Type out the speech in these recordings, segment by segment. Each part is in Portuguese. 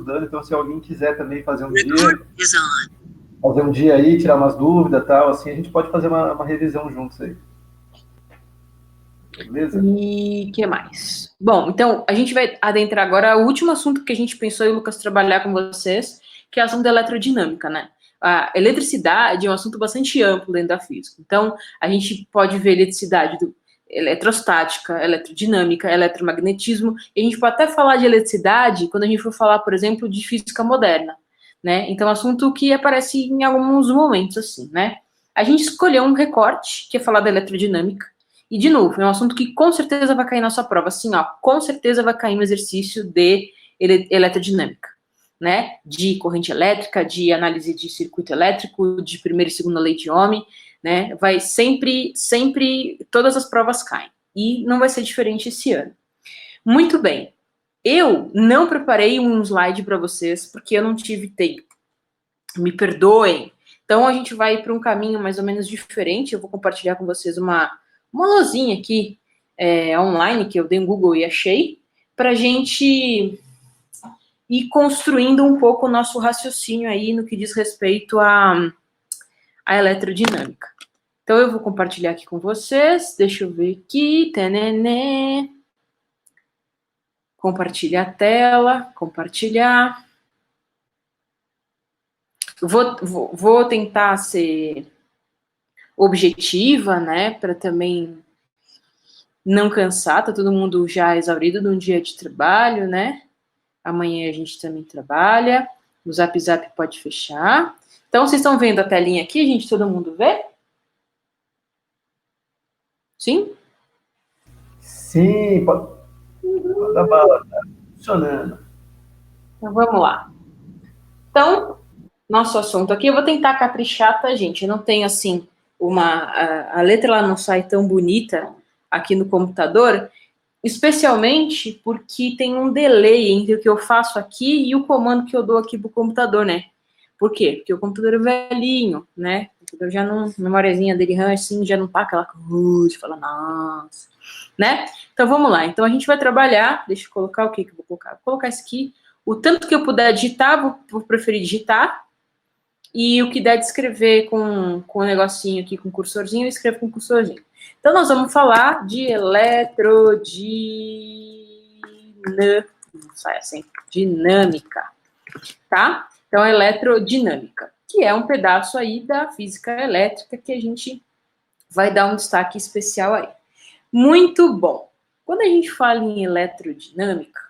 estudando, então se alguém quiser também fazer um dia aí, tirar umas dúvidas e tal, assim, a gente pode fazer uma revisão juntos aí. Beleza? E o que mais? Bom, então, a gente vai adentrar agora o último assunto que a gente pensou e o Lucas trabalhar com vocês, que é o assunto da eletroddinâmica, né? A eletricidade é um assunto bastante amplo dentro da física. Então, a gente pode ver eletricidade eletrostática, eletrodinâmica, eletromagnetismo, e a gente pode até falar de eletricidade quando a gente for falar, por exemplo, de física moderna, né? Então, é um assunto que aparece em alguns momentos, assim, né? A gente escolheu um recorte, que é falar da eletrodinâmica, e, de novo, é um assunto que com certeza vai cair na sua prova, assim, ó, com certeza vai cair no exercício de eletrodinâmica, né? De corrente elétrica, de análise de circuito elétrico, de primeira e segunda lei de Ohm, né? Vai sempre, todas as provas caem. E não vai ser diferente esse ano. Muito bem. Eu não preparei um slide para vocês, porque eu não tive tempo. Me perdoem. Então, a gente vai para um caminho mais ou menos diferente. Eu vou compartilhar com vocês uma luzinha aqui online, que eu dei um Google e achei, para a gente ir construindo um pouco o nosso raciocínio aí no que diz respeito à eletrodinâmica. Então, eu vou compartilhar aqui com vocês. Deixa eu ver aqui. Tenené. Compartilhar a tela. Compartilhar. Vou tentar ser objetiva, né, para também não cansar, tá todo mundo já exaurido de um dia de trabalho, né? Amanhã a gente também trabalha. O Zap Zap pode fechar. Então, vocês estão vendo a telinha aqui, gente? Todo mundo vê? Sim? Sim, pode dar bala, tá funcionando. Então, vamos lá. Então, nosso assunto aqui, eu vou tentar caprichar, tá, gente? Eu não tenho, assim, a letra ela não sai tão bonita aqui no computador, especialmente porque tem um delay entre o que eu faço aqui e o comando que eu dou aqui pro computador, né? Por quê? Porque o computador é velhinho, né? O computador já não, a memóriazinha dele assim, já não tá aquela coisa, fala, nossa, né? Então vamos lá. Então a gente vai trabalhar, deixa eu colocar o que eu vou colocar? Vou colocar isso aqui. O tanto que eu puder digitar, vou preferir digitar. E o que der de escrever com um negocinho aqui, com um cursorzinho, eu escrevo com um cursorzinho. Então, nós vamos falar de dinâmica, tá? Então, eletrodinâmica, que é um pedaço aí da física elétrica que a gente vai dar um destaque especial aí. Muito bom. Quando a gente fala em eletrodinâmica,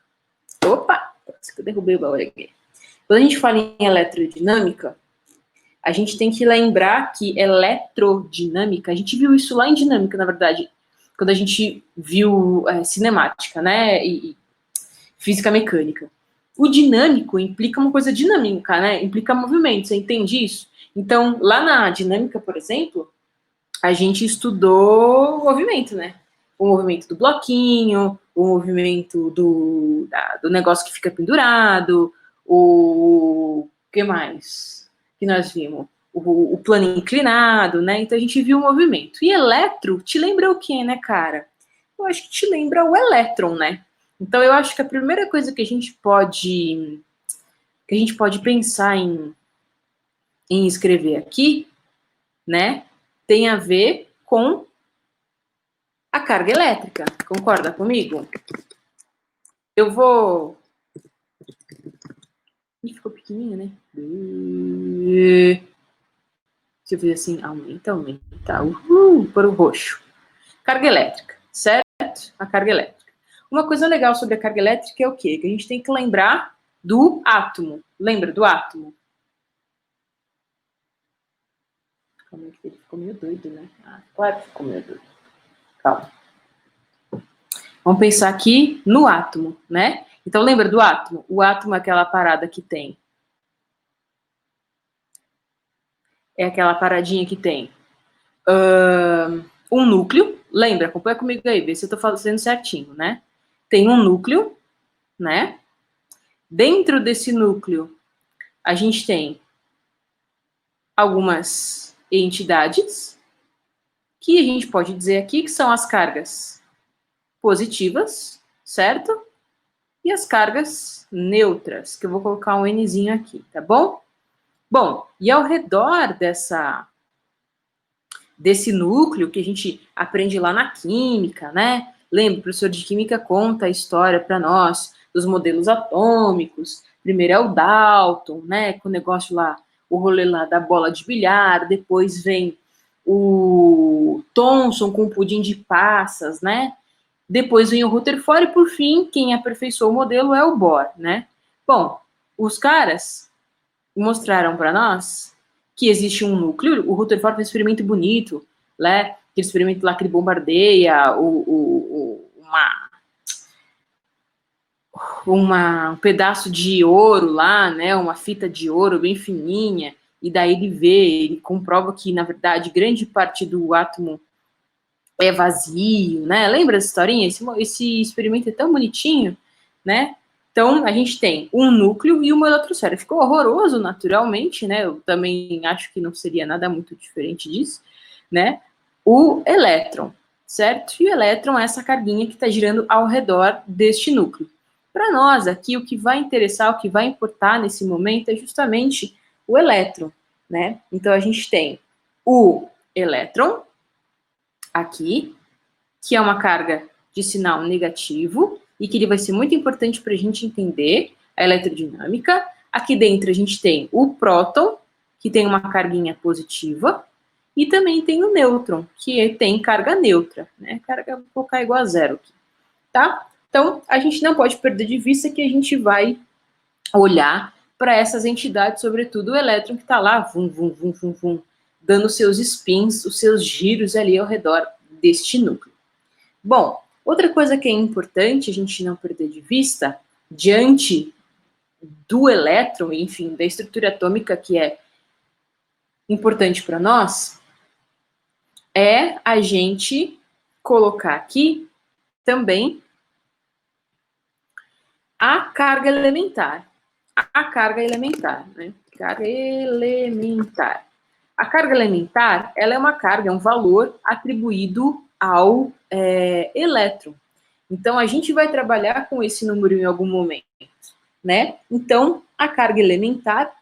opa, parece que eu derrubei o baú aqui. Quando a gente fala em eletrodinâmica, a gente tem que lembrar que eletrodinâmica, a gente viu isso lá em dinâmica, na verdade, quando a gente viu cinemática, né, e física mecânica. O dinâmico implica uma coisa dinâmica, né, implica movimento, você entende isso? Então, lá na dinâmica, por exemplo, a gente estudou o movimento, né, o movimento do bloquinho, o movimento do negócio que fica pendurado, o que mais que nós vimos? O plano inclinado, né? Então a gente viu o movimento. E eletro te lembra o quê, né, cara? Eu acho que te lembra o elétron, né? Então eu acho que a primeira coisa que a gente pode pensar em escrever aqui, né, tem a ver com a carga elétrica. Concorda comigo? Eu vou... Ih, ficou pequenininho, né? Se eu fizer assim, aumenta. Por o roxo. Carga elétrica, certo? A carga elétrica. Uma coisa legal sobre a carga elétrica é o quê? Que a gente tem que lembrar do átomo. Lembra do átomo? Como é que ele ficou meio doido, né? Ah, claro que ficou meio doido. Calma. Vamos pensar aqui no átomo, né? Então, lembra do átomo? O átomo é aquela parada que tem. É aquela paradinha que tem um núcleo. Lembra? Acompanha comigo aí, vê se eu tô fazendo certinho, né? Tem um núcleo, né? Dentro desse núcleo, a gente tem algumas entidades que a gente pode dizer aqui que são as cargas positivas, certo? e as cargas neutras, que eu vou colocar um Nzinho aqui, tá bom? Bom, e ao redor desse núcleo que a gente aprende lá na química, né? Lembra, o professor de química conta a história para nós dos modelos atômicos. Primeiro é o Dalton, né? Com o negócio lá, o rolê lá da bola de bilhar. Depois vem o Thomson com o pudim de passas, né? Depois vem o Rutherford e, por fim, quem aperfeiçoou o modelo é o Bohr, né? Bom, os caras mostraram para nós que existe um núcleo. O Rutherford fez um experimento bonito, né? Aquele experimento lá que ele bombardeia um pedaço de ouro lá, né? Uma fita de ouro bem fininha, e daí ele comprova que, na verdade, grande parte do átomo é vazio, né? Lembra essa historinha? Esse experimento é tão bonitinho, né? Então, a gente tem um núcleo e uma eletrosfera. Ficou horroroso, naturalmente, né? Eu também acho que não seria nada muito diferente disso, né? O elétron, certo? E o elétron é essa carguinha que está girando ao redor deste núcleo. Para nós aqui, o que vai interessar, o que vai importar nesse momento é justamente o elétron, né? Então, a gente tem o elétron aqui, que é uma carga de sinal negativo, e que ele vai ser muito importante para a gente entender a eletrodinâmica. Aqui dentro a gente tem o próton, que tem uma carguinha positiva, e também tem o nêutron, que tem carga neutra, né? Carga, vou colocar igual a zero aqui, tá? Então, a gente não pode perder de vista que a gente vai olhar para essas entidades, sobretudo o elétron que está lá, vum, vum, vum, vum, vum, dando seus spins, os seus giros ali ao redor deste núcleo. Bom, outra coisa que é importante a gente não perder de vista, diante do elétron, enfim, da estrutura atômica que é importante para nós, é a gente colocar aqui também a carga elementar. A carga elementar, né? Carga elementar. A carga elementar, ela é uma carga, é um valor atribuído ao elétron. Então, a gente vai trabalhar com esse número em algum momento, né? Então, a carga elementar,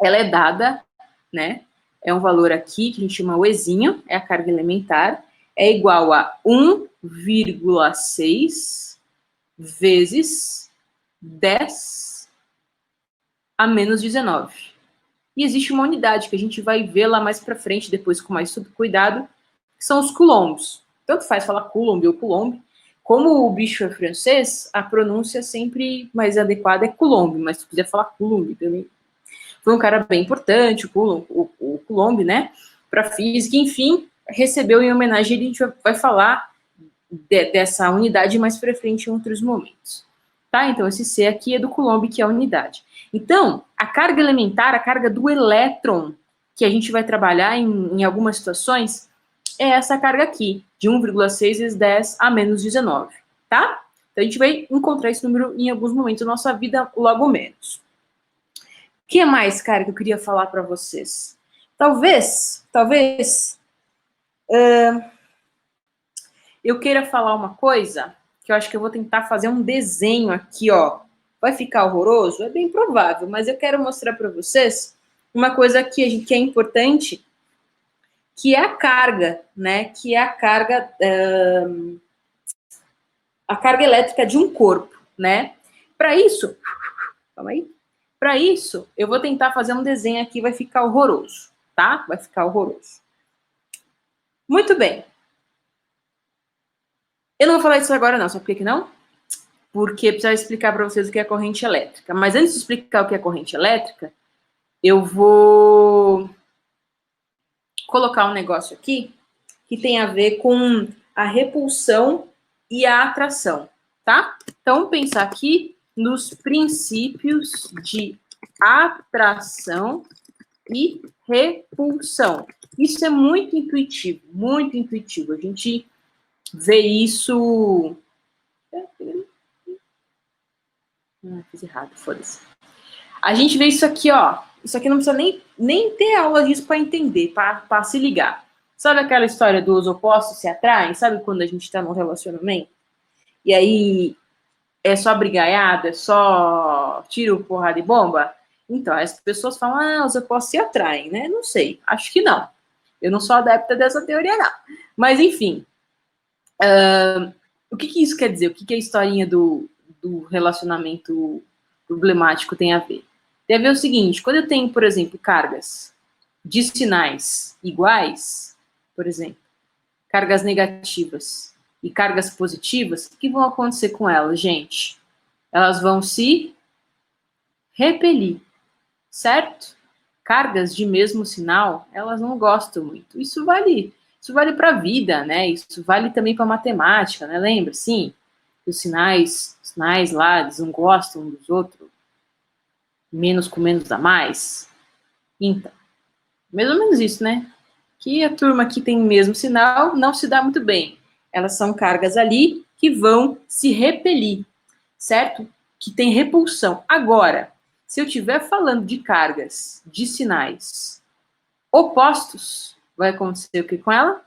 ela é dada, né? É um valor aqui, que a gente chama o Ezinho, é a carga elementar, é igual a 1,6 vezes 10 a menos 19. E existe uma unidade que a gente vai ver lá mais para frente, depois com mais cuidado, que são os coulombs. Tanto faz falar coulomb ou coulomb. Como o bicho é francês, a pronúncia sempre mais adequada é coulomb, mas se quiser falar coulomb também. Foi um cara bem importante, o Coulomb, né, para física, enfim, recebeu em homenagem, a gente vai falar dessa unidade mais para frente em outros momentos. Tá? Então, esse C aqui é do Coulomb, que é a unidade. Então, a carga elementar, a carga do elétron, que a gente vai trabalhar em algumas situações, é essa carga aqui, de 1,6 vezes 10 a menos 19, tá? Então, a gente vai encontrar esse número em alguns momentos da nossa vida, logo menos. O que mais, cara, que eu queria falar para vocês? Talvez, eu queira falar uma coisa que eu acho que eu vou tentar fazer um desenho aqui, ó. Vai ficar horroroso? É bem provável, mas eu quero mostrar para vocês uma coisa que é importante, que é a carga, né? Que é a carga elétrica de um corpo, né? Para isso, calma aí. Para isso, eu vou tentar fazer um desenho aqui, vai ficar horroroso, tá? Vai ficar horroroso. Muito bem. Eu não vou falar isso agora não, sabe por que não? Porque precisa explicar para vocês o que é corrente elétrica. Mas antes de explicar o que é corrente elétrica, eu vou colocar um negócio aqui que tem a ver com a repulsão e a atração, tá? Então, pensar aqui nos princípios de atração e repulsão. Isso é muito intuitivo, muito intuitivo. A gente vê isso... fiz errado, foda-se. A gente vê isso aqui, ó. Isso aqui não precisa nem ter aula disso para entender, para se ligar. Sabe aquela história dos opostos se atraem? Sabe quando a gente tá num relacionamento? E aí é só brigaiada, é só tiro, porrada e bomba? Então, as pessoas falam, os opostos se atraem, né? Não sei, acho que não. Eu não sou adepta dessa teoria, não. Mas, enfim, o que isso quer dizer? O que a historinha do relacionamento problemático tem a ver? Tem a ver o seguinte, quando eu tenho, por exemplo, cargas de sinais iguais, por exemplo, cargas negativas e cargas positivas, o que vão acontecer com elas, gente? Elas vão se repelir, certo? Cargas de mesmo sinal, elas não gostam muito. Isso vale para a vida, né? Isso vale também para matemática, né? Lembra? Sim, os sinais lá, eles não gostam dos outros, menos com menos dá mais. Então, mais ou menos isso, né? Que a turma que tem o mesmo sinal não se dá muito bem. Elas são cargas ali que vão se repelir, certo? Que tem repulsão. Agora, se eu estiver falando de cargas, de sinais opostos, vai acontecer o que com ela?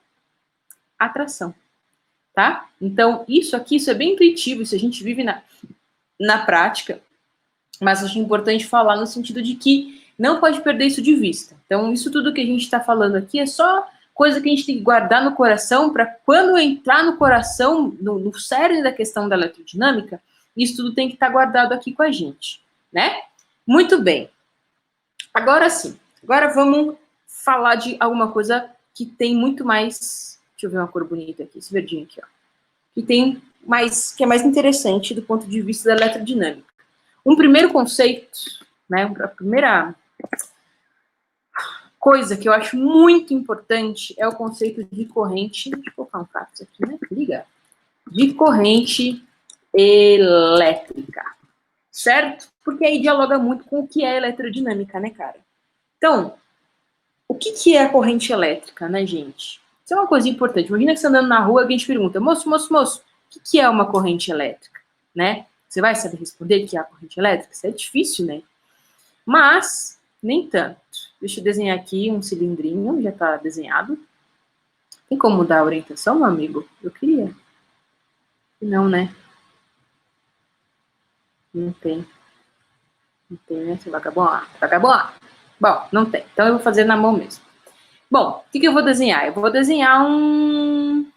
Atração, tá? Então, isso é bem intuitivo, isso a gente vive na prática, mas acho importante falar no sentido de que não pode perder isso de vista. Então, isso tudo que a gente está falando aqui é só coisa que a gente tem que guardar no coração para quando entrar no coração, no cerne da questão da elerodinâmica, isso tudo tem que estar guardado aqui com a gente, né? Muito bem. Agora sim, agora vamos falar de alguma coisa que tem muito mais... Deixa eu ver uma cor bonita aqui, esse verdinho aqui, ó. Que é mais interessante do ponto de vista da eletrodinâmica. Um primeiro conceito, né, a primeira coisa que eu acho muito importante é o conceito de corrente... Deixa eu colocar um fax aqui, né? Liga. De corrente elétrica, certo? Porque aí dialoga muito com o que é eletrodinâmica, né, cara? Então, o que é a corrente elétrica, né, gente? Isso é uma coisa importante. Imagina que você andando na rua e alguém te pergunta, moço, o que é uma corrente elétrica, né? Você vai saber responder o que é a corrente elétrica? Isso é difícil, né? Mas, nem tanto. Deixa eu desenhar aqui um cilindrinho, já está desenhado. Tem como mudar a orientação, meu amigo? Eu queria. Não, né? Não tem. Não tem, né? Você vagabunda. Bom, não tem. Então eu vou fazer na mão mesmo. Bom, o que eu vou desenhar? Eu vou desenhar um...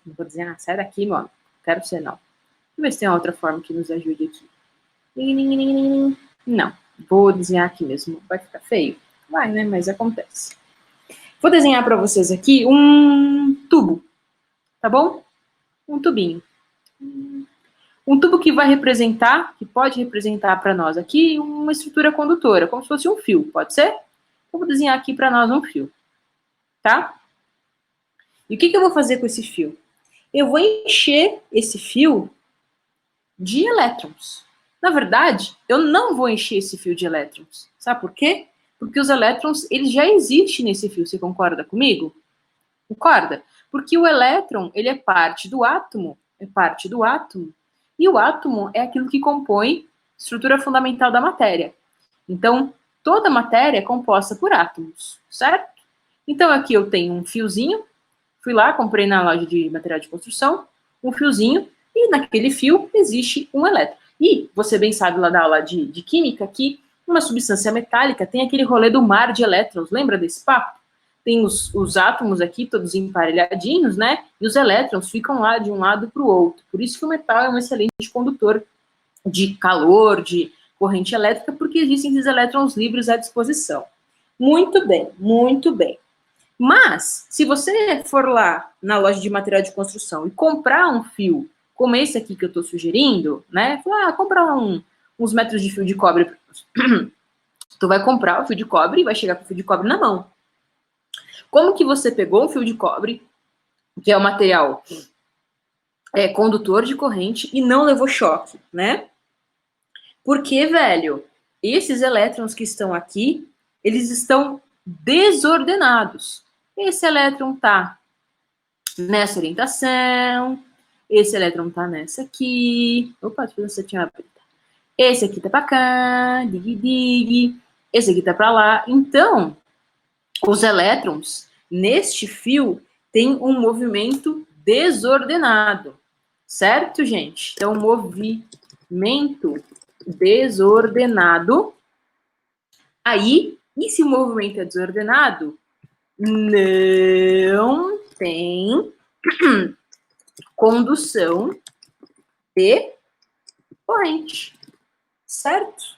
Não vou desenhar, sai daqui, mano. Não quero ser, não. Deixa eu ver se tem outra forma que nos ajude aqui. Não, vou desenhar aqui mesmo. Vai ficar feio? Vai, né? Mas acontece. Vou desenhar para vocês aqui um tubo, tá bom? Um tubinho. Um tubo que vai representar, que pode representar para nós aqui uma estrutura condutora, como se fosse um fio, pode ser? Eu vou desenhar aqui para nós um fio, tá? E o que eu vou fazer com esse fio? Eu vou encher esse fio de elétrons. Na verdade, eu não vou encher esse fio de elétrons. Sabe por quê? Porque os elétrons, eles já existem nesse fio. Você concorda comigo? Concorda? Porque o elétron, ele é parte do átomo. E o átomo é aquilo que compõe a estrutura fundamental da matéria. Então, toda matéria é composta por átomos, certo? Então, aqui eu tenho um fiozinho. Fui lá, comprei na loja de material de construção, um fiozinho, e naquele fio existe um elétron. E você bem sabe lá da aula de química que uma substância metálica tem aquele rolê do mar de elétrons. Lembra desse papo? Tem os átomos aqui, todos emparelhadinhos, né? E os elétrons ficam lá de um lado para o outro. Por isso que o metal é um excelente condutor de calor, de corrente elétrica, porque existem esses elétrons livres à disposição. Muito bem, muito bem. Mas, se você for lá na loja de material de construção e comprar um fio como esse aqui que eu estou sugerindo, né? Comprar uns metros de fio de cobre. Tu vai comprar o fio de cobre e vai chegar com o fio de cobre na mão. Como que você pegou um fio de cobre, que é um material condutor de corrente, e não levou choque, né? Porque, velho, esses elétrons que estão aqui, eles estão desordenados. Esse elétron tá nessa orientação, esse elétron tá nessa aqui. Opa, deixa eu ver se eu tinha aberto. Esse aqui tá pra cá, dig. Esse aqui tá pra lá. Então, os elétrons neste fio têm um movimento desordenado. Certo, gente? Então, movimento movimento desordenado, aí, e se o movimento é desordenado, não tem condução de corrente, certo?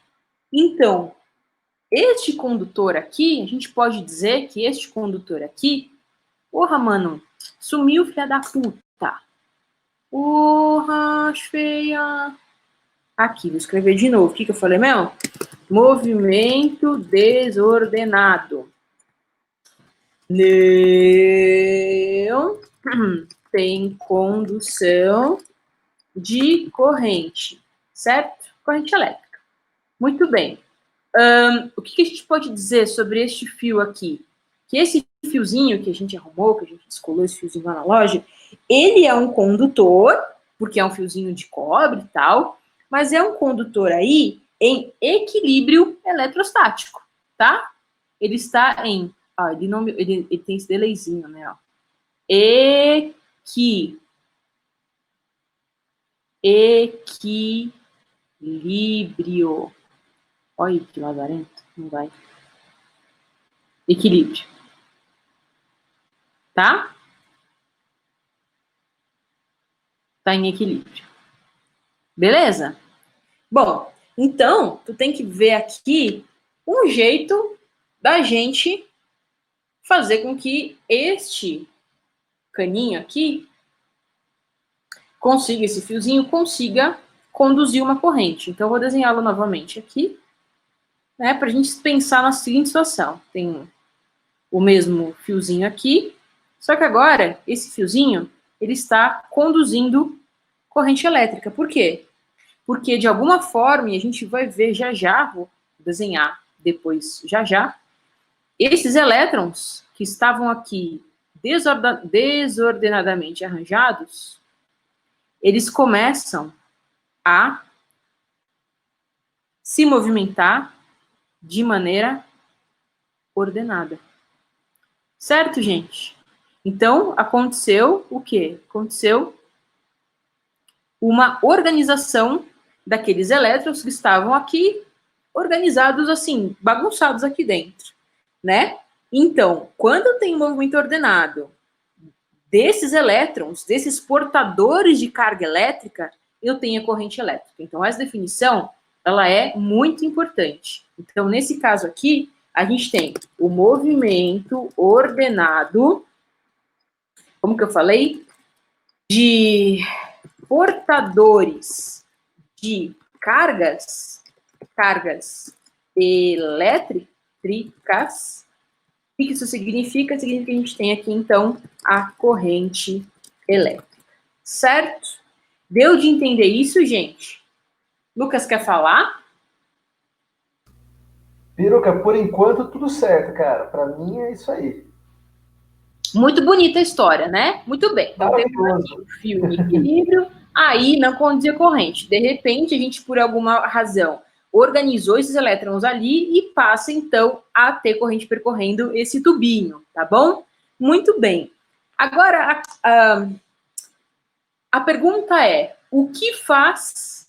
Então, este condutor aqui, a gente pode dizer que este condutor aqui, porra, mano, sumiu, filha da puta. Porra, feia. Aqui, vou escrever de novo. O que eu falei mesmo? Movimento desordenado. Não tem condução de corrente, certo? Corrente elétrica. Muito bem. O que a gente pode dizer sobre este fio aqui? Que esse fiozinho que a gente arrumou, que a gente descolou esse fiozinho lá na loja, ele é um condutor, porque é um fiozinho de cobre e tal, mas é um condutor aí em equilíbrio eletrostático, tá? Ele está em... ele tem esse delayzinho, né? Ó. Equilíbrio. Olha que lazarento. Não vai. Equilíbrio. Tá? Tá em equilíbrio. Beleza? Bom, então, tu tem que ver aqui um jeito da gente fazer com que este caninho aqui consiga, esse fiozinho consiga conduzir uma corrente. Então, eu vou desenhá-lo novamente aqui, né, para a gente pensar na seguinte situação. Tem o mesmo fiozinho aqui, só que agora, esse fiozinho, ele está conduzindo corrente elétrica. Por quê? Porque, de alguma forma, e a gente vai ver já já, vou desenhar depois já já, esses elétrons que estavam aqui desordenadamente arranjados, eles começam a se movimentar de maneira ordenada. Certo, gente? Então, aconteceu o quê? Aconteceu uma organização daqueles elétrons que estavam aqui, organizados assim, bagunçados aqui dentro, né? Então, quando tem um movimento ordenado desses elétrons, desses portadores de carga elétrica, eu tenho a corrente elétrica. Então, essa definição, ela é muito importante. Então, nesse caso aqui, a gente tem o movimento ordenado, como que eu falei? De portadores de cargas elétricas. O que isso significa? Significa que a gente tem aqui, então, a corrente elétrica. Certo? Deu de entender isso, gente? Lucas, quer falar? Piruca, por enquanto tudo certo, cara. Para mim é isso aí. Muito bonita a história, né? Muito bem. Então temos aqui o fio em equilíbrio, aí não conduzia corrente. De repente, a gente, por alguma razão, organizou esses elétrons ali e passa, então, a ter corrente percorrendo esse tubinho, tá bom? Muito bem. Agora, a pergunta é, o que faz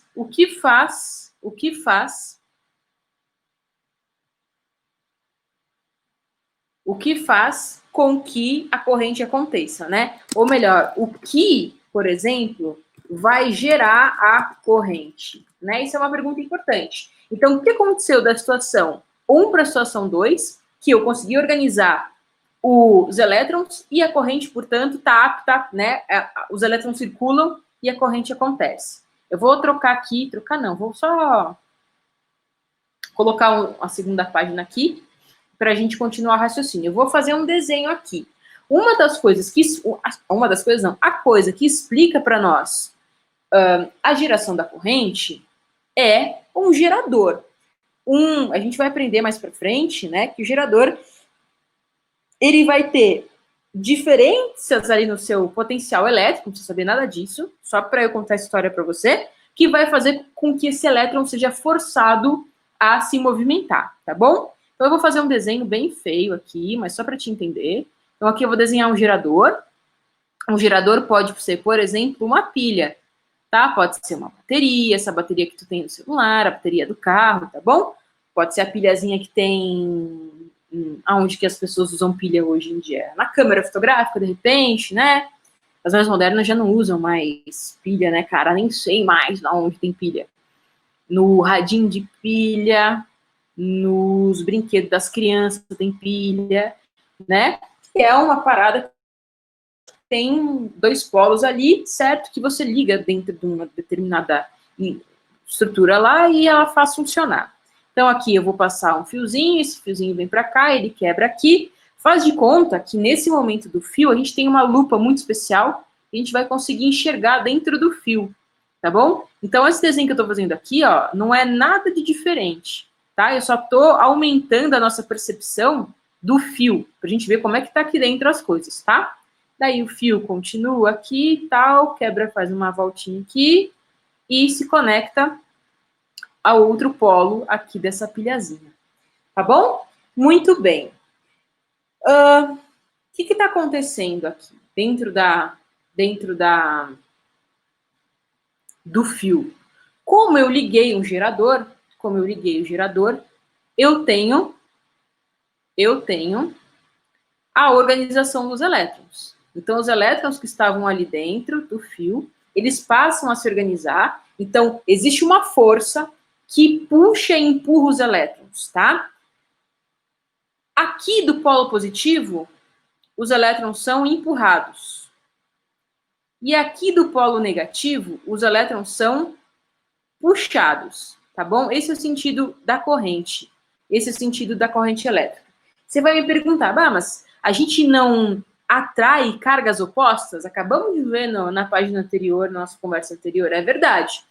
com que a corrente aconteça, né? Ou melhor, o que, por exemplo, vai gerar a corrente, né? Isso é uma pergunta importante. Então, o que aconteceu da situação 1 para a situação 2, que eu consegui organizar os elétrons e a corrente, portanto, está apta, né? Os elétrons circulam e a corrente acontece. Eu vou vou só colocar a segunda página aqui, para a gente continuar o raciocínio. Eu vou fazer um desenho aqui. A coisa que explica para nós a geração da corrente é um gerador. A gente vai aprender mais para frente, né, que o gerador ele vai ter diferenças ali no seu potencial elétrico, não precisa saber nada disso, só para eu contar a história para você, que vai fazer com que esse elétron seja forçado a se movimentar, tá bom? Então, eu vou fazer um desenho bem feio aqui, mas só para te entender. Então, aqui eu vou desenhar um gerador. Um gerador pode ser, por exemplo, uma pilha, tá? Pode ser uma bateria, essa bateria que tu tem no celular, a bateria do carro, tá bom? Pode ser a pilhazinha que tem aonde que as pessoas usam pilha hoje em dia? Na câmera fotográfica, de repente, né? As mais modernas já não usam mais pilha, né, cara? Nem sei mais onde tem pilha. No radinho de pilha, nos brinquedos das crianças tem pilha, né? E é uma parada que tem dois polos ali, certo? Que você liga dentro de uma determinada estrutura lá e ela faz funcionar. Então, aqui eu vou passar um fiozinho, esse fiozinho vem para cá, ele quebra aqui. Faz de conta que nesse momento do fio, a gente tem uma lupa muito especial e a gente vai conseguir enxergar dentro do fio, tá bom? Então, esse desenho que eu estou fazendo aqui, ó, não é nada de diferente, tá? Eu só estou aumentando a nossa percepção do fio, para a gente ver como é que está aqui dentro as coisas, tá? Daí o fio continua aqui e tal, quebra, faz uma voltinha aqui e se conecta a outro polo aqui dessa pilhazinha. Tá bom? Muito bem. O que está acontecendo aqui dentro do fio? Como eu liguei o gerador, eu tenho a organização dos elétrons. Então, os elétrons que estavam ali dentro do fio, eles passam a se organizar. Então, existe uma força que puxa e empurra os elétrons, tá? Aqui do polo positivo, os elétrons são empurrados. E aqui do polo negativo, os elétrons são puxados, tá bom? Esse é o sentido da corrente. Esse é o sentido da corrente elétrica. Você vai me perguntar, mas a gente não atrai cargas opostas? Acabamos de ver na página anterior, na nossa conversa anterior. É verdade.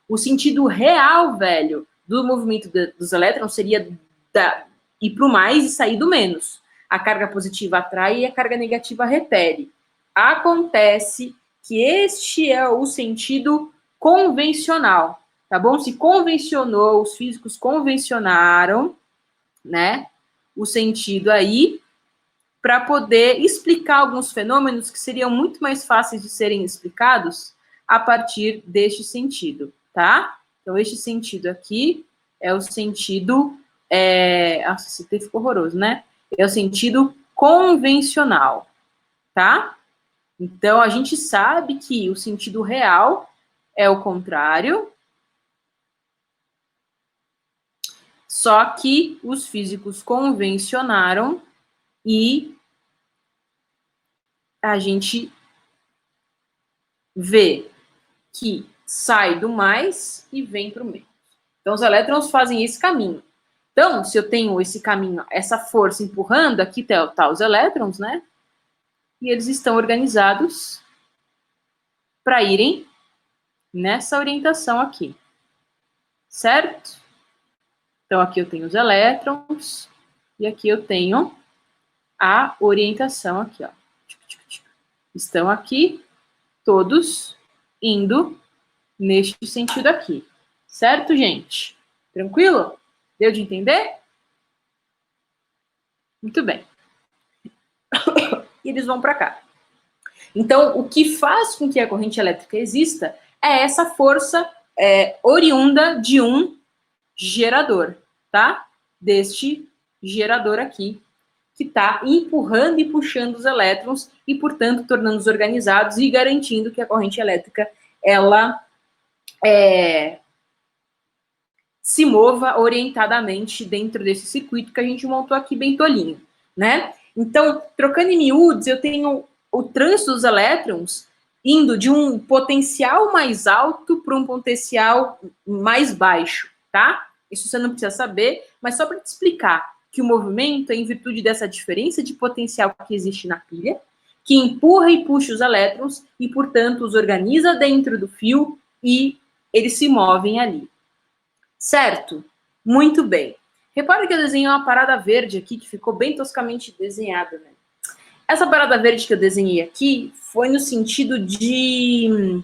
O sentido real, velho, do movimento dos elétrons seria ir para o mais e sair do menos. A carga positiva atrai e a carga negativa repele. Acontece que este é o sentido convencional, tá bom? Se convencionou, os físicos convencionaram, né, o sentido aí para poder explicar alguns fenômenos que seriam muito mais fáceis de serem explicados a partir deste sentido, tá? Então, este sentido aqui é o sentido... Nossa, esse texto ficou horroroso, né? É o sentido convencional, tá? Então, a gente sabe que o sentido real é o contrário, só que os físicos convencionaram e a gente vê que sai do mais e vem para o menos. Então, os elétrons fazem esse caminho. Então, se eu tenho esse caminho, essa força empurrando, aqui tá os elétrons, né? E eles estão organizados para irem nessa orientação aqui. Certo? Então, aqui eu tenho os elétrons e aqui eu tenho a orientação aqui, ó. Estão aqui todos indo neste sentido aqui. Certo, gente? Tranquilo? Deu de entender? Muito bem. E eles vão para cá. Então, o que faz com que a corrente elétrica exista é essa força oriunda de um gerador, tá? Deste gerador aqui, que está empurrando e puxando os elétrons e, portanto, tornando-os organizados e garantindo que a corrente elétrica, ela se mova orientadamente dentro desse circuito que a gente montou aqui bem tolinho, né? Então, trocando em miúdos, eu tenho o trânsito dos elétrons indo de um potencial mais alto para um potencial mais baixo, tá? Isso você não precisa saber, mas só para te explicar que o movimento é em virtude dessa diferença de potencial que existe na pilha, que empurra e puxa os elétrons e, portanto, os organiza dentro do fio e eles se movem ali. Certo? Muito bem. Repara que eu desenhei uma parada verde aqui, que ficou bem toscamente desenhada, né? Essa parada verde que eu desenhei aqui foi no sentido de...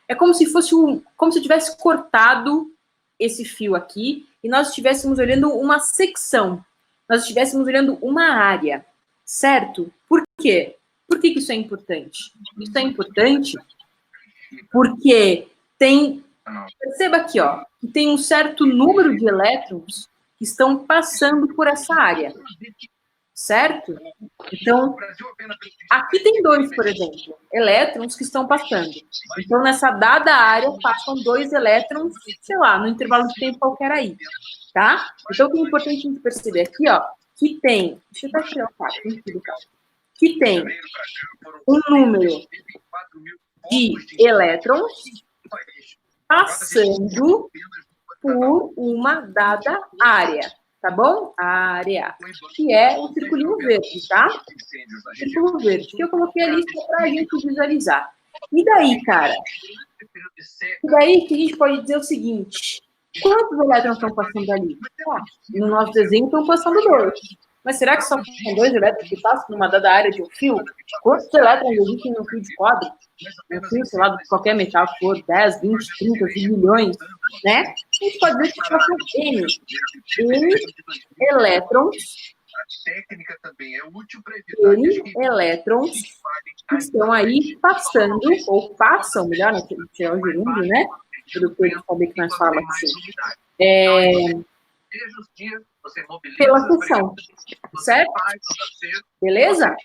É como se fosse como se eu tivesse cortado esse fio aqui e nós estivéssemos olhando uma secção. Nós estivéssemos olhando uma área. Certo? Por quê? Por que isso é importante? Isso é importante porque tem, perceba aqui, ó, que tem um certo número de elétrons que estão passando por essa área, certo? Então, aqui tem 2, por exemplo, elétrons que estão passando. Então, nessa dada área, passam 2 elétrons, sei lá, no intervalo de tempo qualquer aí, tá? Então, o que é importante a gente perceber aqui, ó, que tem, deixa eu até tirar o quadro, que tem um número de elétrons passando por uma dada área, tá bom? Área, que é o circulinho verde, tá? Círculo verde, que eu coloquei ali só para a gente visualizar. E daí, cara? E daí que a gente pode dizer o seguinte, quantos elétrons estão passando ali? Ah, no nosso desenho estão passando 2. Mas será que só são 2 elétrons que passam numa dada área de um fio? Quantos elétrons existem no fio de cobre? No fio, sei lá, de qualquer metal que for, 10, 20, 30, milhões, né? A gente pode dizer que passam N elétrons, N elétrons que estão aí passando, ou passam, melhor, né, que é o gerúndio, né? Pelo que eu saber que nós falamos assim. Pela seção, certo? Beleza?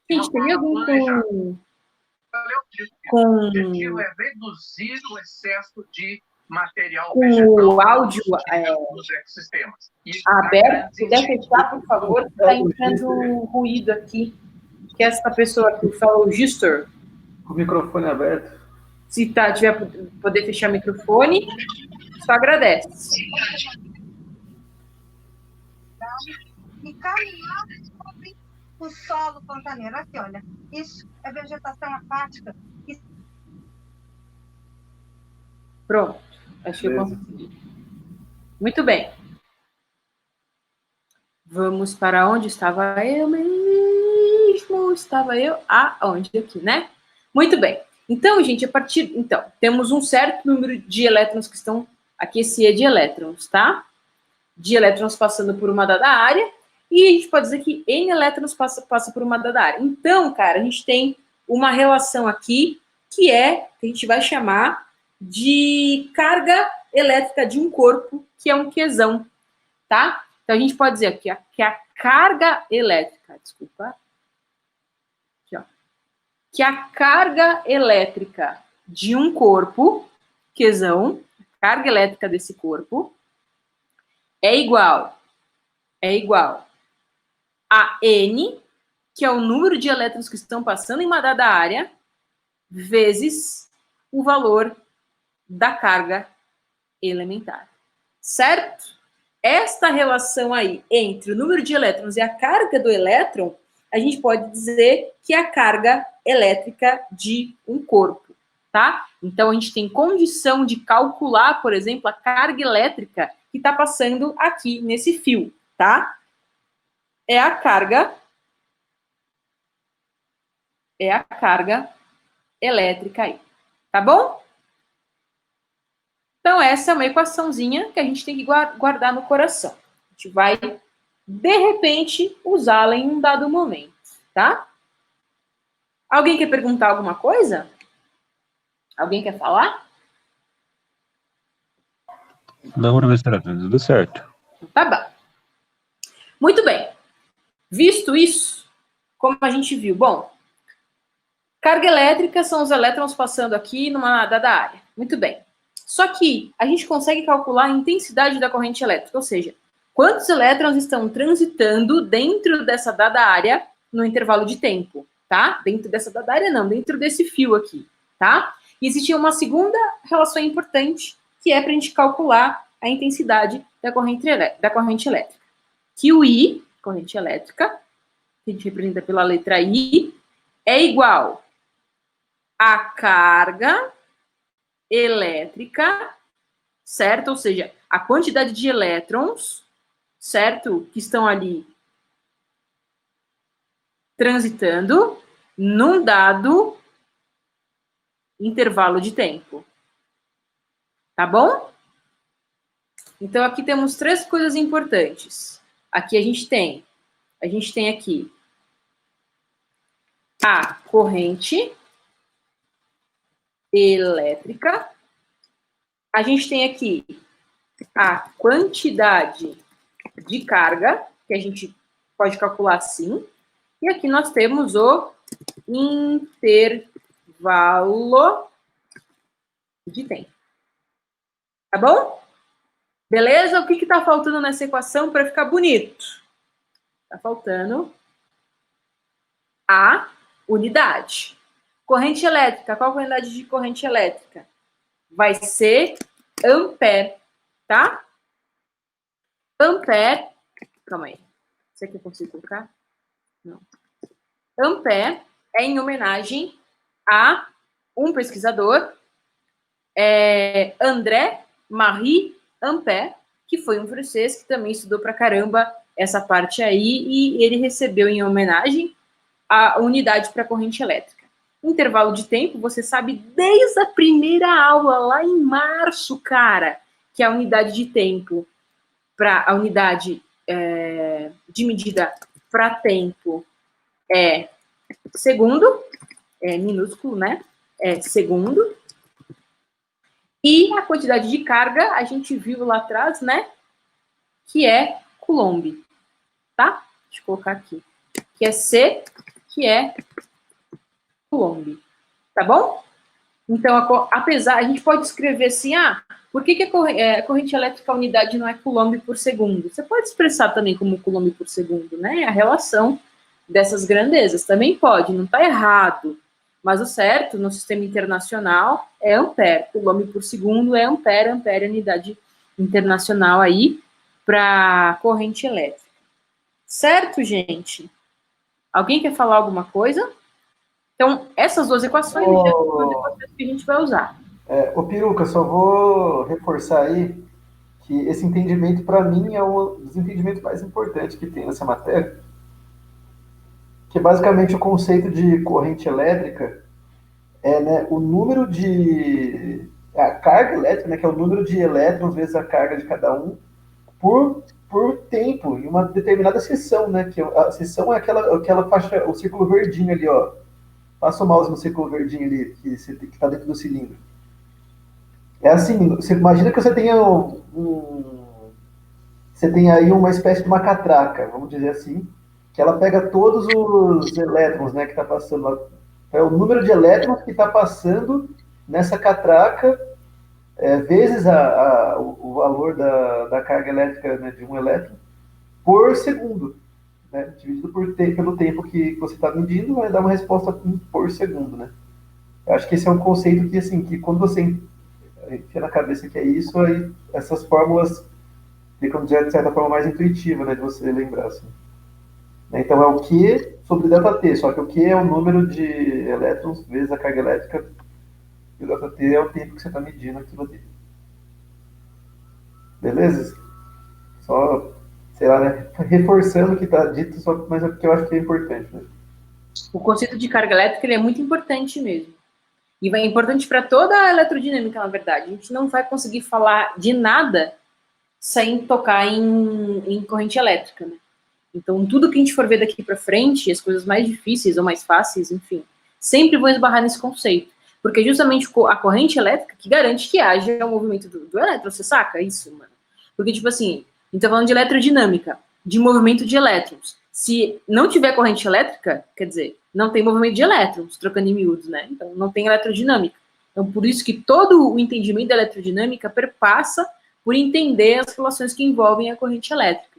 Gente, tem algum com o áudio aberto, se puder fechar, por favor, está entrando ruído aqui, que essa pessoa aqui falou, Gistor. Com o microfone aberto. Se tiver poder fechar o microfone, só agradece. E caminhar sobre o solo pantaneiro. Aqui, olha, isso é vegetação aquática. Pronto, acho que eu consegui. Muito bem. Vamos para onde estava eu mesmo? Estava eu aonde aqui, né? Muito bem. Então, gente, temos um certo número de elétrons que estão, aqui esse é de elétrons, tá? De elétrons passando por uma dada área, e a gente pode dizer que N elétrons passa por uma dada área. Então, cara, a gente tem uma relação aqui que a gente vai chamar de carga elétrica de um corpo, que é um quezão, tá? Então, a gente pode dizer aqui que a carga elétrica, desculpa, aqui, ó, que a carga elétrica de um corpo, quezão, a carga elétrica desse corpo, é igual a N, que é o número de elétrons que estão passando em uma dada área, vezes o valor da carga elementar. Certo? Esta relação aí entre o número de elétrons e a carga do elétron, a gente pode dizer que é a carga elétrica de um corpo, tá? Então, a gente tem condição de calcular, por exemplo, a carga elétrica que está passando aqui nesse fio, tá? É a carga elétrica aí, tá bom? Então, essa é uma equaçãozinha que a gente tem que guardar no coração. A gente vai, de repente, usá-la em um dado momento, tá? Alguém quer perguntar alguma coisa? Alguém quer falar? Não, professora, tudo certo. Tá bom. Muito bem. Visto isso, como a gente viu, bom, carga elétrica são os elétrons passando aqui numa dada área. Muito bem. Só que a gente consegue calcular a intensidade da corrente elétrica, ou seja, quantos elétrons estão transitando dentro dessa dada área no intervalo de tempo, tá? Dentro dessa dada área não, dentro desse fio aqui, tá? E existe uma segunda relação importante, que é para a gente calcular a intensidade da corrente elétrica. Que o I, corrente elétrica, que a gente representa pela letra I, é igual a carga elétrica, certo? Ou seja, a quantidade de elétrons, certo? Que estão ali transitando num dado intervalo de tempo. Tá bom? Então, aqui temos 3 coisas importantes. Aqui a gente tem aqui a corrente elétrica. A gente tem aqui a quantidade de carga, que a gente pode calcular assim. E aqui nós temos o intervalo de tempo. Tá bom? Beleza? O que está faltando nessa equação para ficar bonito? Está faltando a unidade. Corrente elétrica. Qual a unidade de corrente elétrica? Vai ser ampere, tá? Ampere. Calma aí. Será que eu consigo colocar? Não. Ampere é em homenagem a um pesquisador, André-Marie Ampère, que foi um francês que também estudou pra caramba essa parte aí, e ele recebeu em homenagem a unidade para corrente elétrica. Intervalo de tempo, você sabe desde a primeira aula, lá em março, cara, que a unidade de tempo, a unidade de medida para tempo é segundo, é minúsculo, né? É segundo. E a quantidade de carga, a gente viu lá atrás, né? Que é Coulomb, tá? Deixa eu colocar aqui. Que é C, que é Coulomb, tá bom? Então, apesar, a gente pode escrever assim, por que a corrente elétrica, a unidade não é Coulomb por segundo? Você pode expressar também como Coulomb por segundo, né? A relação dessas grandezas também pode, não está errado. Mas o certo, no sistema internacional, é ampere. Coulomb por segundo é ampere. Ampere é a unidade internacional aí para corrente elétrica. Certo, gente? Alguém quer falar alguma coisa? Então, essas duas equações são as equações que a gente vai usar. Ô, Piruca, só vou reforçar aí que esse entendimento, para mim, é um dos entendimentos mais importantes que tem nessa matéria, que basicamente o conceito de corrente elétrica é, né, o número de... a carga elétrica, né, que é o número de elétrons vezes a carga de cada um, por tempo, em uma determinada seção, né, que a seção é aquela faixa, o círculo verdinho ali, ó. Passa o mouse no círculo verdinho ali, que está dentro do cilindro. É assim, você imagina que você tenha você tem aí uma espécie de uma catraca, vamos dizer assim, que ela pega todos os elétrons, né, que está passando. É o número de elétrons que está passando nessa catraca, vezes o valor da carga elétrica, né, de um elétron por segundo, né, dividido pelo tempo que você está medindo, vai dar uma resposta por segundo, né. Eu acho que esse é um conceito que, assim, que quando você enfia na cabeça que é isso, aí essas fórmulas ficam, de certa forma, mais intuitivas, né, de você lembrar, assim. Então, é o Q sobre ΔT, só que o Q é o número de elétrons vezes a carga elétrica, e o ΔT é o tempo que você está medindo aquilo ali. Beleza? Só, sei lá, né, reforçando o que está dito, mas é porque eu acho que é importante, né? O conceito de carga elétrica ele é muito importante mesmo. E é importante para toda a eletrodinâmica, na verdade. A gente não vai conseguir falar de nada sem tocar em corrente elétrica, né? Então, tudo que a gente for ver daqui para frente, as coisas mais difíceis ou mais fáceis, enfim, sempre vão esbarrar nesse conceito. Porque é justamente a corrente elétrica que garante que haja o movimento do elétron. Você saca isso, mano? Porque, tipo assim, a gente tá falando de eletrodinâmica, de movimento de elétrons. Se não tiver corrente elétrica, quer dizer, não tem movimento de elétrons, trocando em miúdos, né? Então, não tem eletrodinâmica. Então, por isso que todo o entendimento da eletrodinâmica perpassa por entender as relações que envolvem a corrente elétrica.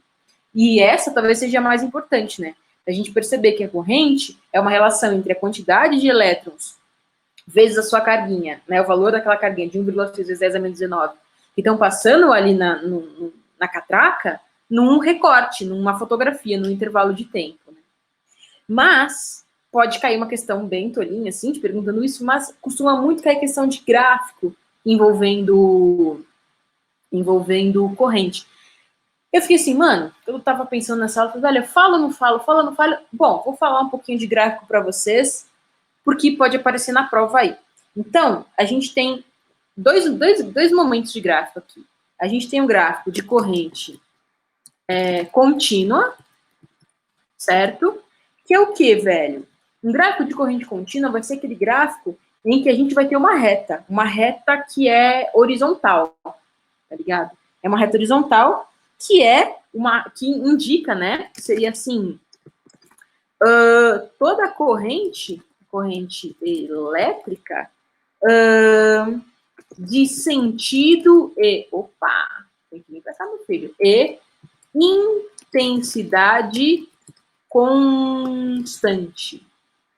E essa talvez seja a mais importante, né? A gente perceber que a corrente é uma relação entre a quantidade de elétrons vezes a sua carguinha, né? O valor daquela carguinha de 1,6 vezes 10 a menos 19, que estão passando ali na catraca, num recorte, numa fotografia, num intervalo de tempo. Né? Mas pode cair uma questão bem tolinha, assim, te perguntando isso, mas costuma muito cair questão de gráfico envolvendo corrente. Eu fiquei assim, mano, eu tava pensando nessa aula, falei, velho, falo ou não falo, falo ou não falo? Bom, vou falar um pouquinho de gráfico para vocês, porque pode aparecer na prova aí. Então, a gente tem dois momentos de gráfico aqui. A gente tem um gráfico de corrente contínua, certo? Que é o quê, velho? Um gráfico de corrente contínua vai ser aquele gráfico em que a gente vai ter uma reta que é horizontal, tá ligado? É uma reta horizontal que que indica, né? Seria assim, toda corrente elétrica de sentido tem que vir pra cá, meu filho, e intensidade constante,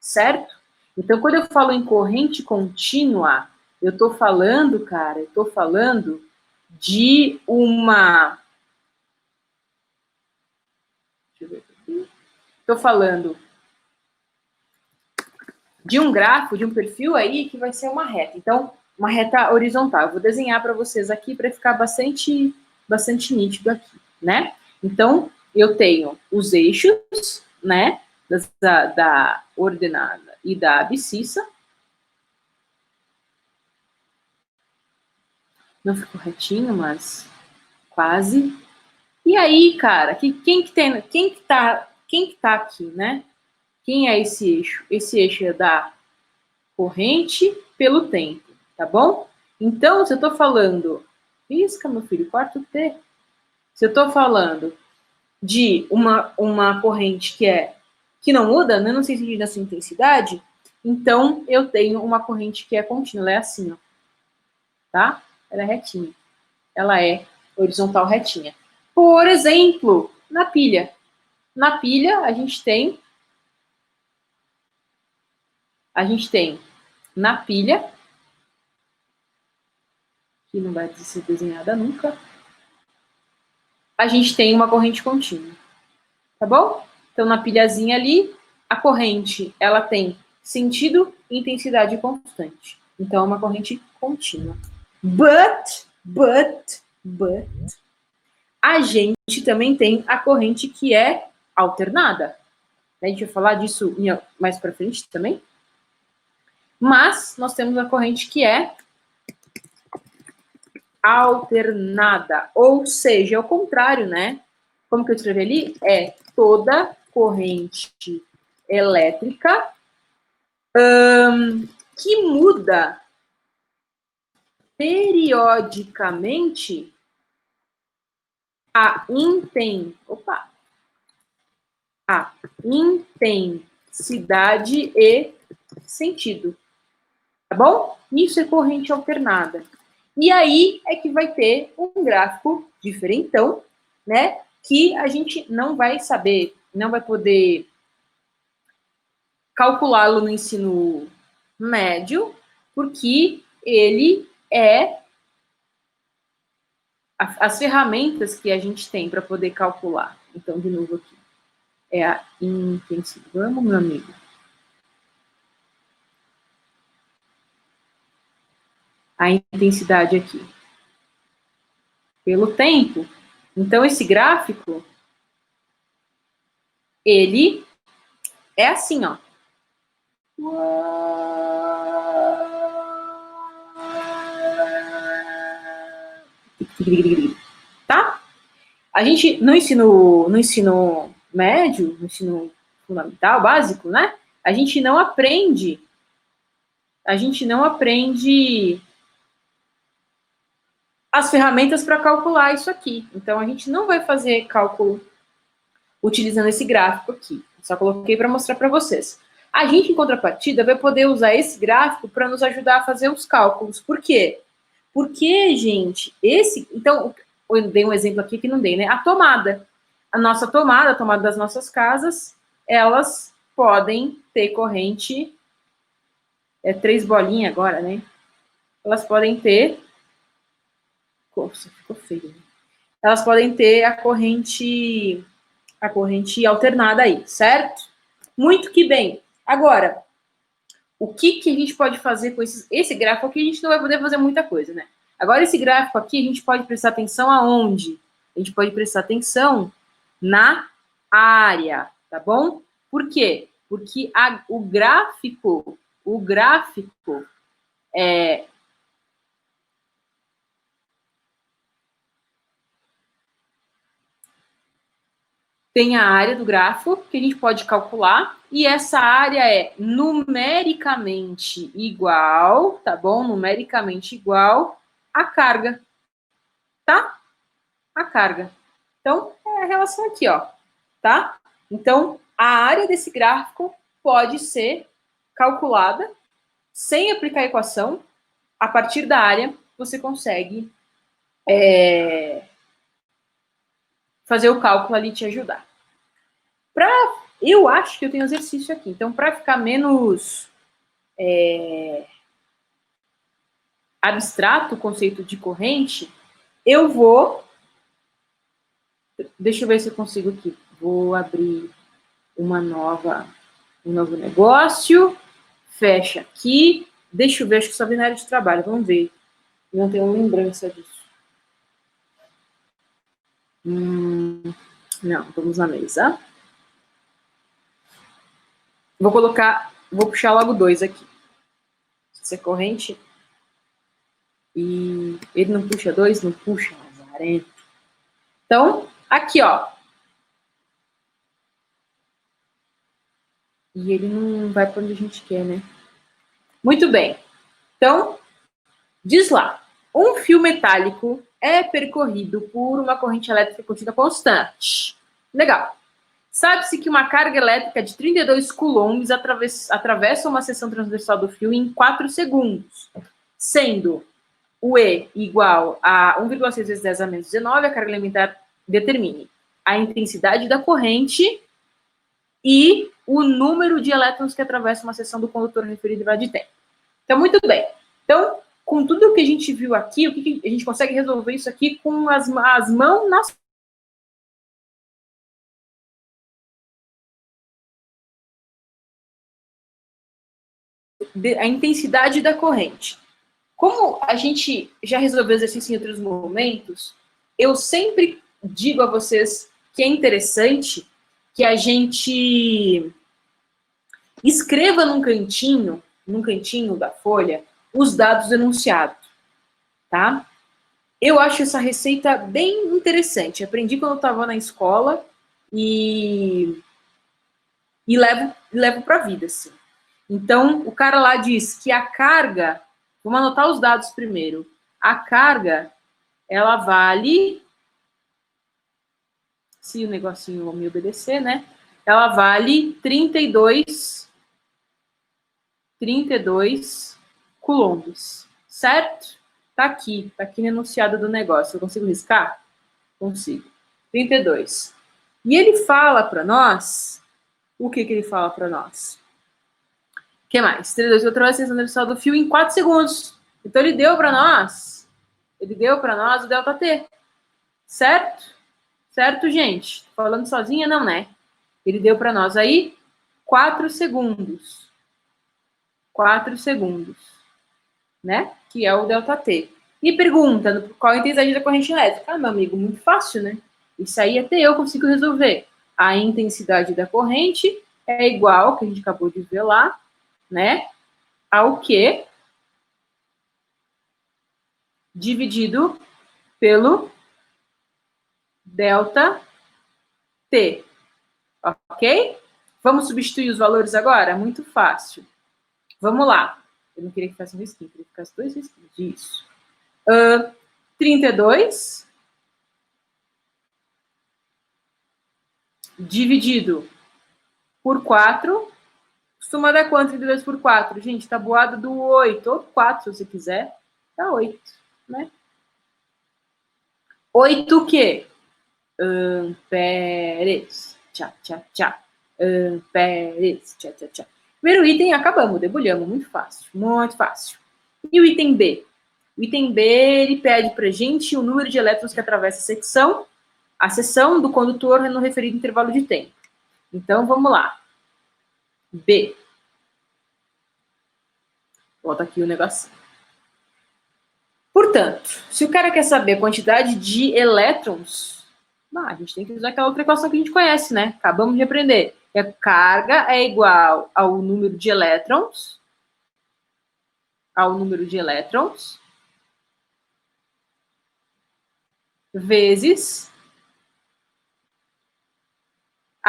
certo? Então, quando eu falo em corrente contínua, eu tô falando, cara, de uma... Deixa eu ver aqui. Tô falando de um grafo, de um perfil aí que vai ser uma reta. Então, uma reta horizontal. Eu vou desenhar para vocês aqui para ficar bastante nítido aqui, né? Então, eu tenho os eixos, né, da ordenada e da abscissa. Não ficou retinho, mas quase. E aí, cara, quem que tá aqui, né? Quem é esse eixo? Esse eixo é da corrente pelo tempo, tá bom? Então, se eu tô falando, risca, meu filho, quarto T. Se eu tô falando de uma corrente que não muda, né, não sei se nessa intensidade, então eu tenho uma corrente que é contínua, ela é assim, ó, tá? Ela é retinha. Ela é horizontal retinha. Por exemplo, na pilha. Na pilha, a gente tem na pilha, que não vai ser desenhada nunca, a gente tem uma corrente contínua, tá bom? Então, na pilhazinha ali, a corrente, ela tem sentido e intensidade constante. Então, é uma corrente contínua. But, a gente também tem a corrente que é alternada. A gente vai falar disso mais para frente também. Mas nós temos a corrente que é alternada, ou seja, é o contrário, né? Como que eu escrevi ali? É toda corrente elétrica que muda periodicamente a intensidade e sentido. Tá bom? Isso é corrente alternada. E aí é que vai ter um gráfico diferentão, né? Que a gente não vai saber, não vai poder calculá-lo no ensino médio, porque ele é as ferramentas que a gente tem para poder calcular. Então, de novo aqui, é a intensidade. Vamos, meu amigo. A intensidade aqui. Pelo tempo. Então, esse gráfico, ele é assim, ó. Tá? A gente, no ensino médio, no ensino fundamental, básico, né? A gente não aprende as ferramentas para calcular isso aqui. Então, a gente não vai fazer cálculo utilizando esse gráfico aqui. Só coloquei para mostrar para vocês. A gente, em contrapartida, vai poder usar esse gráfico para nos ajudar a fazer os cálculos. Por quê? Porque, gente, então, eu dei um exemplo aqui que não dei, né? A tomada. A tomada das nossas casas, elas podem ter corrente, 3 bolinhas agora, né? Elas podem ter, nossa, ficou feio, né? Elas podem ter a corrente alternada aí, certo? Muito que bem. Agora, o que a gente pode fazer com esse gráfico aqui? A gente não vai poder fazer muita coisa, né? Agora, esse gráfico aqui, a gente pode prestar atenção aonde? A gente pode prestar atenção na área, tá bom? Por quê? Porque o gráfico é... tem a área do grafo, que a gente pode calcular, e essa área é numericamente igual, tá bom? Numericamente igual à carga, tá? A carga. Então, é a relação aqui, ó, tá? Então, a área desse gráfico pode ser calculada sem aplicar a equação. A partir da área, você consegue fazer o cálculo ali e te ajudar. Eu acho que eu tenho exercício aqui. Então, para ficar menos abstrato o conceito de corrente, eu vou... Deixa eu ver se eu consigo aqui. Vou abrir um novo negócio. Fecha aqui. Deixa eu ver, acho que só vi na área de trabalho. Vamos ver. Eu não tenho lembrança disso. Não, vamos na mesa. Vou puxar logo 2 aqui. Isso é corrente. E ele não puxa 2? Não puxa, azarento. Então, aqui, ó. E ele não vai para onde a gente quer, né? Muito bem. Então, diz lá. Um fio metálico é percorrido por uma corrente elétrica contínua constante. Legal. Sabe-se que uma carga elétrica de 32 coulombs atravessa uma seção transversal do fio em 4 segundos, sendo o E igual a 1,6 vezes 10 a menos 19, a carga elementar determine a intensidade da corrente e o número de elétrons que atravessam uma seção do condutor referido lá de tempo. Então, muito bem. Então, com tudo o que a gente viu aqui, o que a gente consegue resolver isso aqui com as mãos nas... A intensidade da corrente. Como a gente já resolveu exercício em outros momentos, eu sempre digo a vocês que é interessante que a gente escreva num cantinho da folha, os dados enunciados, tá? Eu acho essa receita bem interessante. Aprendi quando eu estava na escola e levo para a vida, assim. Então, o cara lá diz que a carga, vamos anotar os dados primeiro. A carga, ela vale, se o negocinho me obedecer, né? Ela vale 32 coulombs, certo? Tá aqui no enunciado do negócio. Eu consigo riscar? Consigo. 32. E ele fala para nós, o que ele fala para nós? O que mais? 32 eu trouxe a extensão do fio em 4 segundos. Então ele deu para nós o ΔT. Certo? Certo, gente? Tô falando sozinha, não, né? Ele deu para nós aí 4 segundos. 4 segundos. Né? Que é o ΔT. E pergunta, qual a intensidade da corrente elétrica? Ah, meu amigo, muito fácil, né? Isso aí até eu consigo resolver. A intensidade da corrente é igual, que a gente acabou de ver lá, né? Ao que? Dividido pelo ΔT. Ok? Vamos substituir os valores agora? Muito fácil. Vamos lá. Eu não queria que ficasse um risquinho, queria que ficasse 2 risquinhos. Isso. 32 dividido por 4. Costuma dar quanto 32 por 4? Gente, tabuada do 8. Ou 4, se você quiser. Dá 8, né? 8 o quê? Amperes. Tchá, tchá, tchá. Amperes. Tchá, tchá, tchá. Primeiro item, acabamos, debulhamos. Muito fácil. Muito fácil. E o item B? O item B, ele pede pra gente o número de elétrons que atravessa a seção do condutor no referido intervalo de tempo. Então, vamos lá. B. Bota aqui o negocinho. Portanto, se o cara quer saber a quantidade de elétrons, a gente tem que usar aquela outra equação que a gente conhece, né? Acabamos de aprender. A carga é igual ao número de elétrons, vezes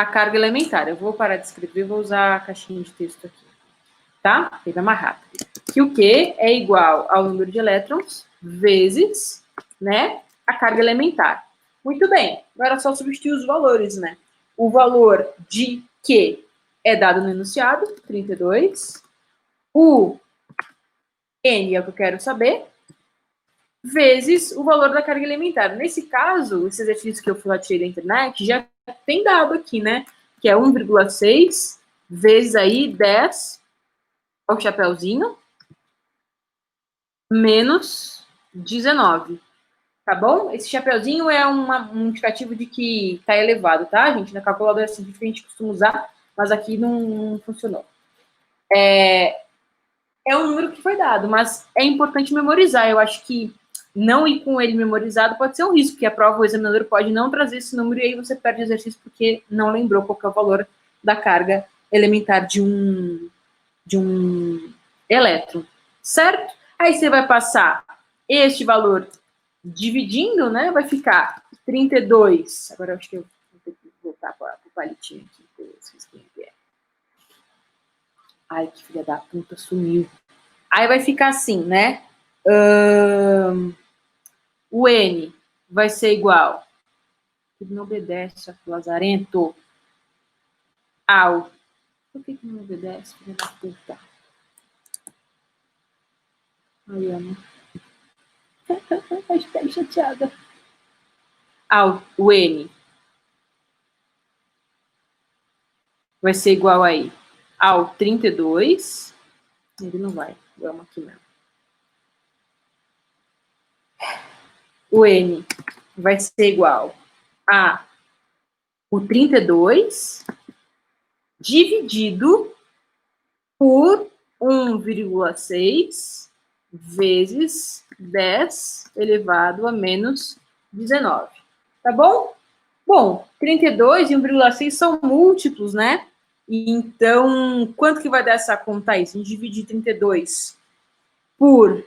a carga elementar. Eu vou parar de escrever, vou usar a caixinha de texto aqui, tá? Ele é mais rápido. Que o Q é igual ao número de elétrons vezes, né, a carga elementar. Muito bem, agora é só substituir os valores, né? O valor de Q é dado no enunciado, 32. O N é o que eu quero saber, vezes o valor da carga elementar. Nesse caso, esse exercício que eu tirei da internet já tem dado aqui, né? Que é 1,6 vezes aí 10, ó, o chapeuzinho, menos 19. Tá bom? Esse chapeuzinho é um indicativo de que está elevado, tá, gente? Na calculadora científica a gente costuma usar, mas aqui não funcionou. É um número que foi dado, mas é importante memorizar. Eu acho que não ir com ele memorizado pode ser um risco, porque a prova, o examinador pode não trazer esse número e aí você perde o exercício porque não lembrou qual que é o valor da carga elementar de um elétron, certo? Aí você vai passar este valor dividindo, né? Vai ficar 32. Agora eu acho que eu vou ter que voltar para o palitinho aqui. Ai, que filha da puta, sumiu. Aí vai ficar assim, né? O N vai ser igual. Ele não obedece, lazarento. Ao. Por que não obedece, filha da puta? Ai, Ana. Estou chateada. O N vai ser igual aí ao 32. Ele não vai. Vamos aqui mesmo. O N vai ser igual a o 32 dividido por 1,6 vezes 10 elevado a menos 19. Tá bom? Bom, 32 e 1,6 são múltiplos, né? Então, quanto que vai dar essa conta aí? Se a gente dividir 32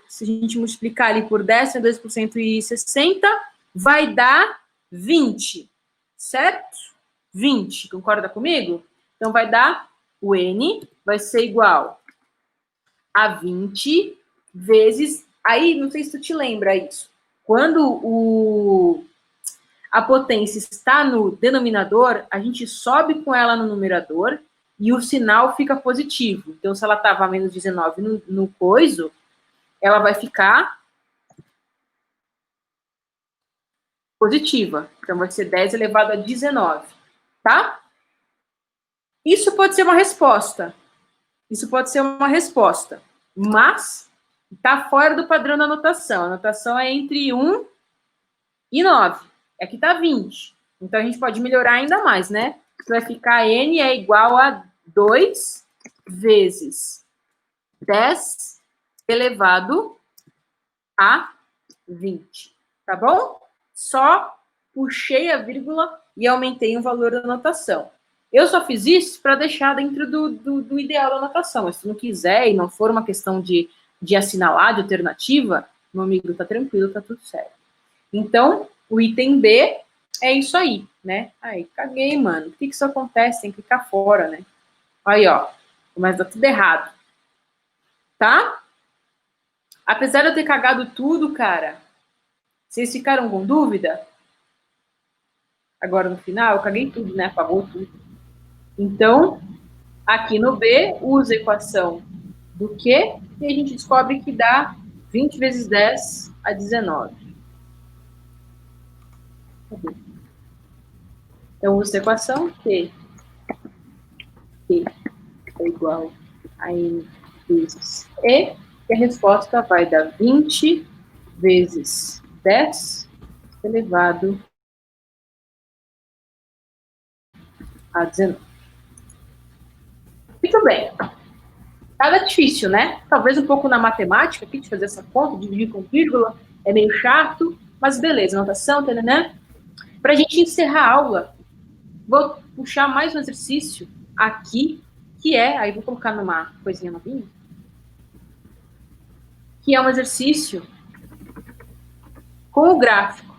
se a gente multiplicar ali por 10, 32% e 60, vai dar 20, certo? 20, concorda comigo? Então, vai dar, o N vai ser igual a 20 vezes, aí, não sei se tu te lembra isso, quando a potência está no denominador, a gente sobe com ela no numerador e o sinal fica positivo. Então, se ela estava a menos 19 no coiso, ela vai ficar positiva. Então, vai ser 10 elevado a 19, tá? Isso pode ser uma resposta. Isso pode ser uma resposta. Mas está fora do padrão da anotação. A anotação é entre 1 e 9. Aqui está 20. Então, a gente pode melhorar ainda mais, né? Vai ficar N é igual a 2 vezes 10 elevado a 20. Tá bom? Só puxei a vírgula e aumentei o valor da anotação. Eu só fiz isso para deixar dentro do ideal da anotação. Mas se não quiser e não for uma questão de assinalar, de alternativa, meu amigo, tá tranquilo, tá tudo certo. Então, o item B é isso aí, né? Aí, caguei, mano. Por que isso acontece? Tem que ficar fora, né? Aí, ó. Mas dá tudo errado. Tá? Apesar de eu ter cagado tudo, cara, vocês ficaram com dúvida? Agora, no final, eu caguei tudo, né? Apagou tudo. Então, aqui no B, usa a equação do Q e a gente descobre que dá 20 vezes 10 a 19. Então, usa a equação Q é igual a N vezes E, e a resposta vai dar 20 vezes 10 elevado a 19. Muito bem. Nada difícil, né? Talvez um pouco na matemática, aqui, de fazer essa conta, dividir com vírgula, é meio chato, mas beleza, anotação, né? Para a gente encerrar a aula, vou puxar mais um exercício aqui, que é, aí vou colocar numa coisinha novinha, que é um exercício com o gráfico.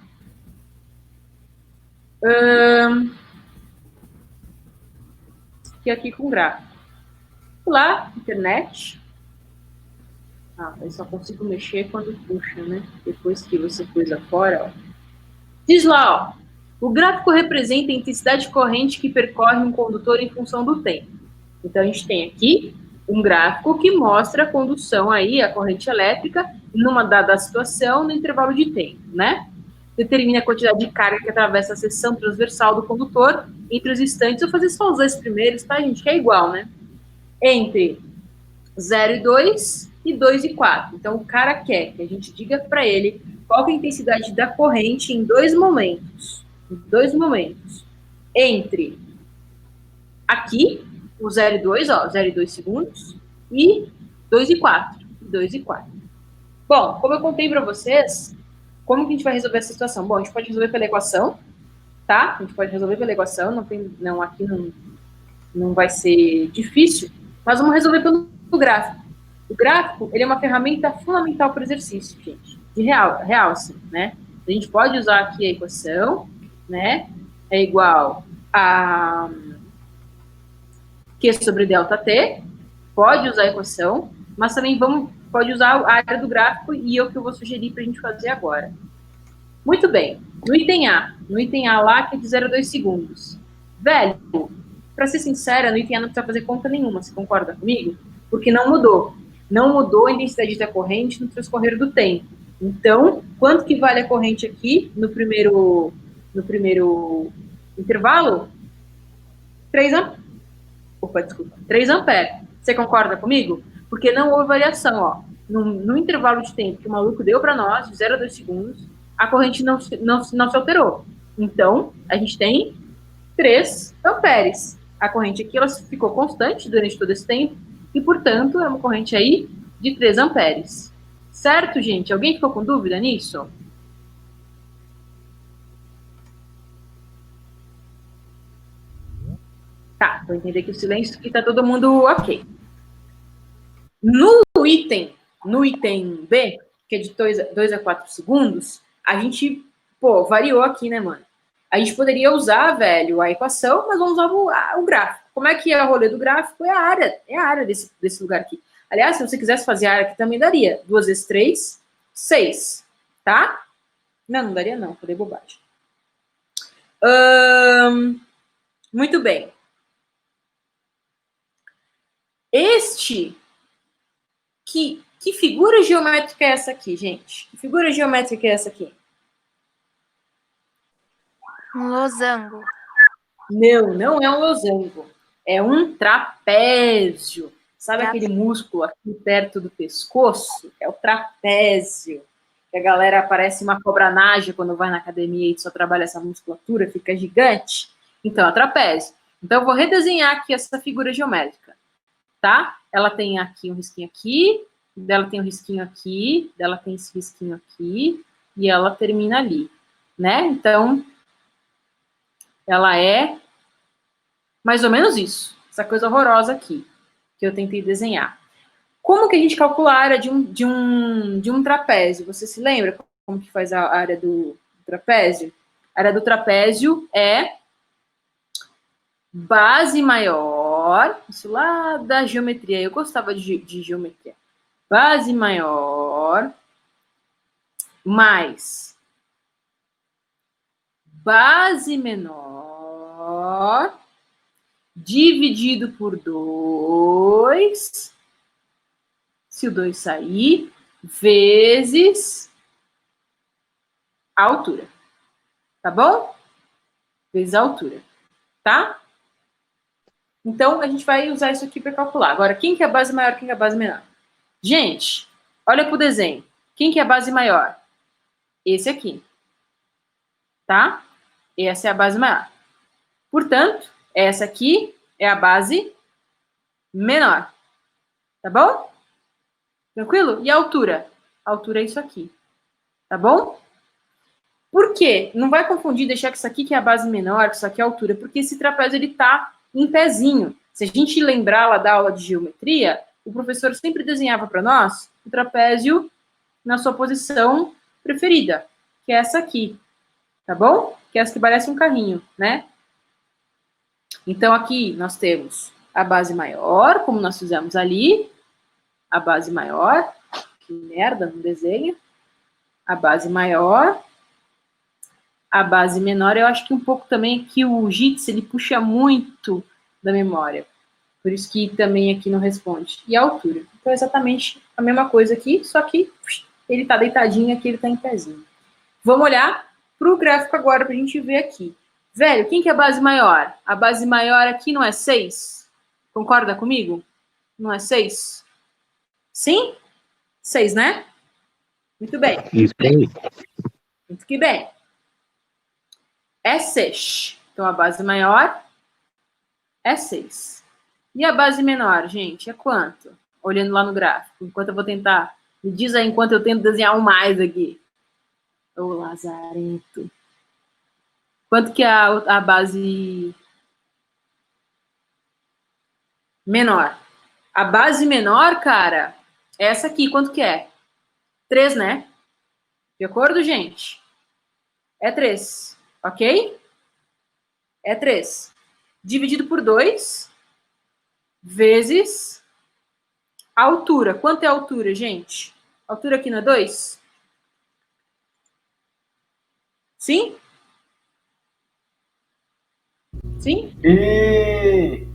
que aqui com gráfico. Lá, internet. Eu só consigo mexer quando puxa, né? Depois que você pôs fora, ó. Diz lá, ó. O gráfico representa a intensidade corrente que percorre um condutor em função do tempo. Então, a gente tem aqui um gráfico que mostra a condução aí, a corrente elétrica, numa dada situação, no intervalo de tempo, né? Determina a quantidade de carga que atravessa a seção transversal do condutor entre os instantes. Eu vou fazer só os dois primeiros, tá, gente? Que é igual, né? Entre 0 e 2 e 2 e 4. Então, o cara quer que a gente diga para ele qual é a intensidade da corrente em dois momentos. Entre aqui, o 0 e 2, ó, 0 e 2 segundos, e 2 e 4. 2 e 4. Bom, como eu contei para vocês, como que a gente vai resolver essa situação? Bom, a gente pode resolver pela equação, tá? A gente pode resolver pela equação, aqui não vai ser difícil, mas vamos resolver pelo gráfico. O gráfico, ele é uma ferramenta fundamental para o exercício, gente, de realce, né? A gente pode usar aqui a equação, né? É igual a Q sobre delta T, pode usar a equação, mas também pode usar a área do gráfico e é o que eu vou sugerir para a gente fazer agora. Muito bem, no item A lá, que é de 0 a 2 segundos. Velho, para ser sincera, no item A não precisa fazer conta nenhuma, você concorda comigo? Porque não mudou. Não mudou a intensidade da corrente no transcorrer do tempo. Então, quanto que vale a corrente aqui no primeiro intervalo? 3 amperes. Você concorda comigo? Porque não houve variação, ó. No intervalo de tempo que o maluco deu para nós, de 0 a 2 segundos, a corrente não se alterou. Então, a gente tem 3 amperes. A corrente aqui ela ficou constante durante todo esse tempo e, portanto, é uma corrente aí de 3 amperes. Certo, gente? Alguém ficou com dúvida nisso? Tá, vou entender que o silêncio aqui tá todo mundo ok. No item B, que é de 2 a 4 segundos, a gente, variou aqui, né, mano? A gente poderia usar, velho, a equação, mas vamos usar o gráfico. Como é que é o rolê do gráfico? É a área desse lugar aqui. Aliás, se você quisesse fazer a área aqui, também daria. 2 vezes 3, 6, tá? Não daria não, falei bobagem. Muito bem. Que figura geométrica é essa aqui, gente? Que figura geométrica é essa aqui? Um losango. Não é um losango. É um trapézio. Sabe aquele músculo aqui perto do pescoço? É o trapézio. Que a galera parece uma cobra naja quando vai na academia e só trabalha essa musculatura, fica gigante. Então, é o trapézio. Então, eu vou redesenhar aqui essa figura geométrica. Tá? Ela tem aqui um risquinho aqui, dela tem um risquinho aqui, dela tem esse risquinho aqui, e ela termina ali, né? Então, ela é mais ou menos isso, essa coisa horrorosa aqui, que eu tentei desenhar. Como que a gente calcula a área de um trapézio? Você se lembra como que faz a área do trapézio? A área do trapézio é base maior, isso lá da geometria, eu gostava de geometria. Base maior mais base menor dividido por 2, se o 2 sair, vezes a altura. Tá bom? Vezes a altura. Tá? Então, a gente vai usar isso aqui para calcular. Agora, quem que é a base maior, quem que é a base menor? Gente, olha para o desenho. Quem que é a base maior? Esse aqui. Tá? Essa é a base maior. Portanto, essa aqui é a base menor. Tá bom? Tranquilo? E a altura? A altura é isso aqui. Tá bom? Por quê? Não vai confundir, deixar que isso aqui que é a base menor, que isso aqui é a altura, porque esse trapézio ele tá em pezinho. Se a gente lembrar lá da aula de geometria, o professor sempre desenhava para nós o trapézio na sua posição preferida, que é essa aqui, tá bom? Que é essa que parece um carrinho, né? Então, aqui nós temos a base maior, como nós fizemos ali, a base maior, que merda, não desenha, a base maior, a base menor, eu acho que um pouco também que o JITS, ele puxa muito da memória, por isso que também aqui não responde. E a altura. Então, é exatamente a mesma coisa aqui, só que ele tá deitadinho aqui, ele tá em pezinho. Vamos olhar pro gráfico agora pra gente ver aqui. Velho, quem que é a base maior? A base maior aqui não é 6? Concorda comigo? Não é 6? Sim? 6, né? Muito bem. Isso aí. Muito que bem. É 6. Então, a base maior é 6. E a base menor, gente, é quanto? Olhando lá no gráfico. Enquanto eu vou tentar... Me diz aí enquanto eu tento desenhar um mais aqui. Ô, Lazarento. Quanto que é a base menor? A base menor, cara, é essa aqui. Quanto que é? 3, né? De acordo, gente? É 3, ok? É 3. Dividido por 2, vezes a altura. Quanto é a altura, gente? A altura aqui não é 2? Sim? Sim? E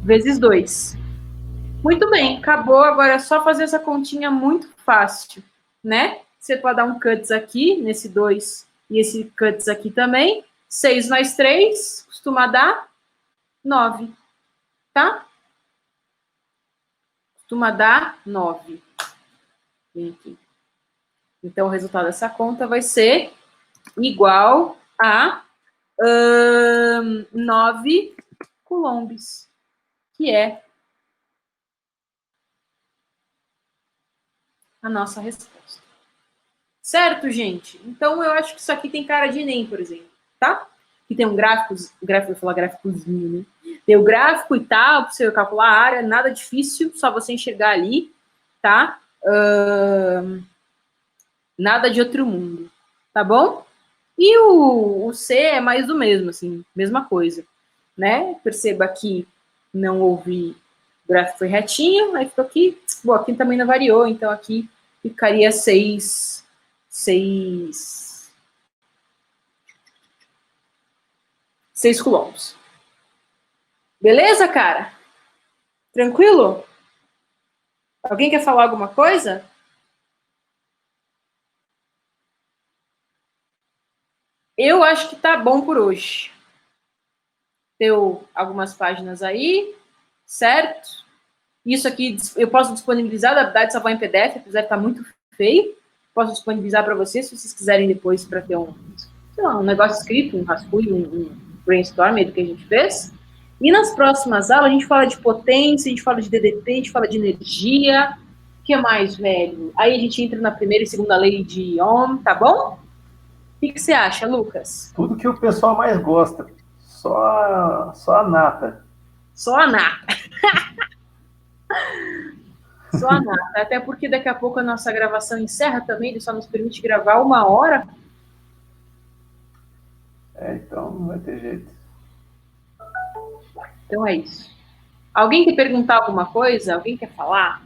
Vezes 2. Muito bem, acabou. Agora é só fazer essa continha muito fácil, né? Você pode dar um cuts aqui, nesse 2, e esse cuts aqui também. 6 mais 3 costuma dar 9, tá? Costuma dar 9. Vem aqui. Então, o resultado dessa conta vai ser igual a 9 coulombs, que é a nossa resposta. Certo, gente? Então, eu acho que isso aqui tem cara de Enem, por exemplo, tá? Que tem um gráfico, vou falar gráficozinho, né? Tem o gráfico e tal, para você calcular a área, nada difícil, só você enxergar ali, tá? Nada de outro mundo, tá bom? E o C é mais do mesmo, assim, mesma coisa, né? Perceba que não houve, o gráfico foi retinho, aí ficou aqui, bom, aqui também não variou, então aqui ficaria 6 coulombs. Beleza, cara? Tranquilo? Alguém quer falar alguma coisa? Eu acho que tá bom por hoje. Deu algumas páginas aí, certo? Isso aqui eu posso disponibilizar, na verdade só vai em PDF, apesar de estar muito feio. Posso disponibilizar para vocês, se vocês quiserem depois, para ter um negócio escrito, um rascunho, um brainstorm do que a gente fez. E nas próximas aulas a gente fala de potência, a gente fala de DDT, a gente fala de energia. O que mais, velho? Aí a gente entra na primeira e segunda lei de Ohm, tá bom? O que você acha, Lucas? tudo que o pessoal mais gosta. Só a nata. Só a nata. Só a nata. Até porque daqui a pouco a nossa gravação encerra também, ele só nos permite gravar 1 hora. Então não vai ter jeito. Então é isso. Alguém quer perguntar alguma coisa? Alguém quer falar?